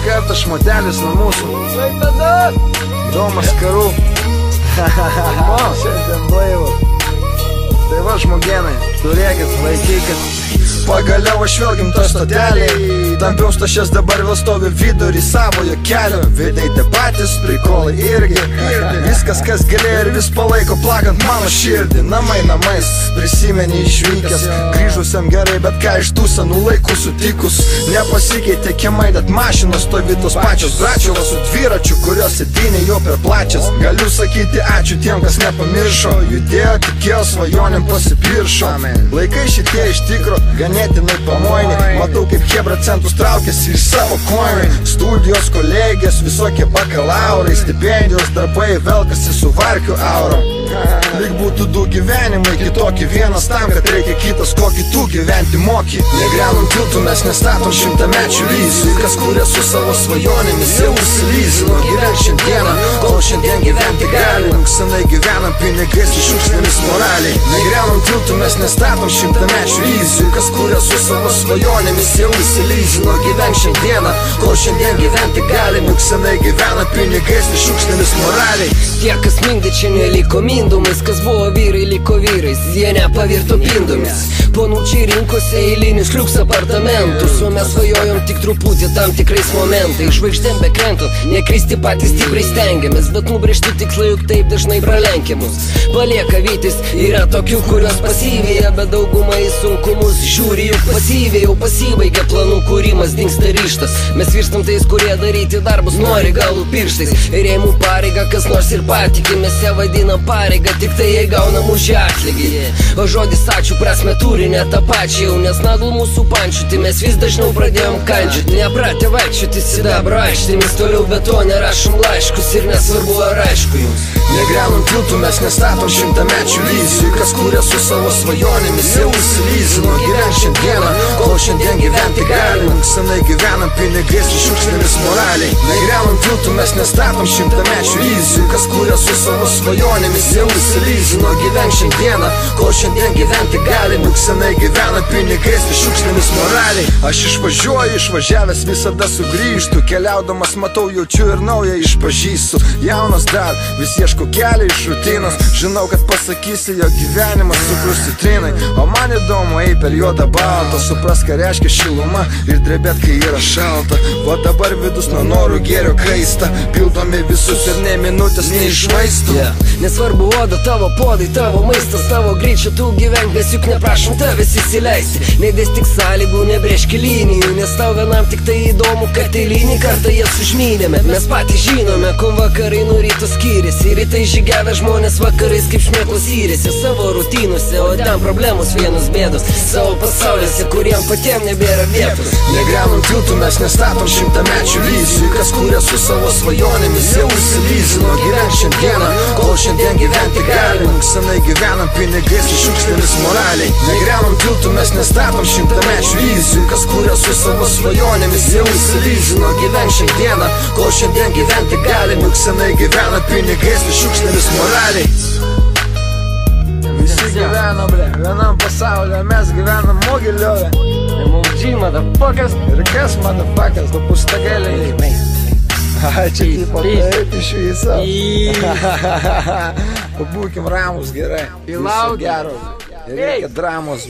kartą šmotelis nuo mūsų. Domas Karų. Šiandien blaivas. Tai va, žmogenai, turėkit, laikykit. Pagaliau aš vėl gimtoj stoteliai. Tampiau stašės, dabar vėl stovi vidurį savojo kelio. Veidai tie patys, prikolai irgi. Viskas, kas galėjo ir vis palaiko plakant mano širdį. Namai namais, prisimeni išvykęs. Grįžusiam gerai, bet ką iš tų senų laikų sutikus. Nepasikeitė kiemai, net mašinos stovi tos pačios. Bračiovas su dviračiu, kurios sėdynė jau per plačias. Galiu sakyti ačiū tiem, kas nepamiršo. Judėjo, tikėjo, svajonėm pasipiršo. Laikai šitie iš tikro ganėtinai pamoini. Matau, kaip hebra centus traukiasi iš savo koinai. Studijos, kolegės, visokie bakalaurai. Stipendijos, darbai, velkasi su varkių auro. Lyg būtų du gyvenimai, kitokį vienas tam, kad reikia kitas, kokį tu gyventi moki. Negriaunam tiltų, mes nestatom šimtamečių lyzių. Kas kuria su savo svajonėmis, jau užsilysino. Gyvenk šiandieną, kol šiandien gyventi galim. Senai gyvenam pinigais ir šiukšlėmis moraliai. Negriaunam tiltų, mes nestatom šimtamečių lyzių. Kas kuria su savo svajonėmis, jau užsilysino. Gyvenk šiandieną, kol šiandien gyventi galim. Senai gyvenam pinigais ir šiukšlėmis moraliai. Tie, kas mindė, čia neliko mindumais. Kas buvo vyrai, liko vyrais, jie nepavirto pindomis. Ponučiai rinkosi eilinius liuks apartamentus, o mes svajojom tik truputį tam tikrais momentais. Žvaigždėm bekrentant, nekristi patys stipriai stengiamės, bet nubrėžti tikslai juk taip dažnai pralenkiamus. Palieka vytis, yra tokių, kurios pasyvėja, bet daugumą į sunkumus žiūri juk pasyviai. Jau pasibaigia planų kūrimas, dingsta ryžtas. Mes virstam tais, kurie daryti darbus nori galų pirštais. Ir jei mūsų pareiga kas nors ir patiki, mes ją vadinam pareiga, tik tai jei gaunam už atlygį. O žodis ačiū prasme turi ne tą pačią jau, nes nagl mūsų pančiuti mes vis dažniau pradėjom kandžiuti. Nepratę vaikščioti sidabro aikštėmis, toliau betone rašom laiškus ir nesvarbu ar aišku jums. Negriaunam tiltų, mes nestatom šimtamečių lyzių. Kas kuria su savo svajonėmis, jau užsilysino. Gyvenk šiandieną, kol šiandien gyventi galim. Senai gyvenam pinigais ir šiukšlėmis moraliai. Negriaunam tiltų, mes nestatom šimtamečių lyzių. Kas kuria su savo svajonėmis, jau užsilysino. Gyvenk šiandieną, kol šiandien gyventi galim. Senai gyvenam pinigais ir šiukšlėmis moraliai. Aš išvažiuoju, išvažiavęs visada sugrįžtu. Keliaudamas matau, jaučiu ir naują išpažįstu. Jaunas dar, vis ieško kelią iš rutinos. Žinau, kad pasakysi, jo gyvenimas cukrus citrinai. O man įdomu, ei per juodą baltą. Supras, ką reiškia šiluma ir drebėt, kai yra šalta. O dabar vidus nuo norų gėrio kaista. Pildomi visus ir ne minutės neišvaistu. Nesvarbu oda, tavo podai, tavo maistas, tavo greičio tu gyvenk, nes juk neprašom tavęs įsileisti. Neidės tik sąlygų, nebrėžki linijų, nes tau vienam tik tai įdomu, kad eilinį kartą jas užmynėme. Mes patys žinome, kom vakarai nuo ryto skiriasi. Rytai žygiavę žmonės vakarais kaip šmėklos įrėsi savo rutinose, o ten problemos vienos bėdos savo pasauliuose, kuriem patiem nebėra vietos. Negriaunam tiltų, mes nestatom šimtamečių lyzių. Kas kuria su savo svajonėmis, jau užsilysino. Gyvenk šiandieną, kol šiandien gyventi galim. Senai gyvenam pinigais ir šiukšlėmis moraliai. Negriaunam tiltų, mes nestatom šimtamečių lyzių. Kas kuria su savo svajonėmis, jau užsilysino. Gyvenk šiandieną, kol šiandien gyventi galim. Senai gyvenam pinigais ir šiukšlėmis moraliai. Visi gyvena, ble, vienam pasaulyje, mes gyvenam Mogiliove. MOG, motherfuckers. Ir kas, motherfuckers, tu pustagėliai. Ai, čia tipo taip iš viso. Pabūkim ramus gerai. Viso gero. Ir reikia dramos.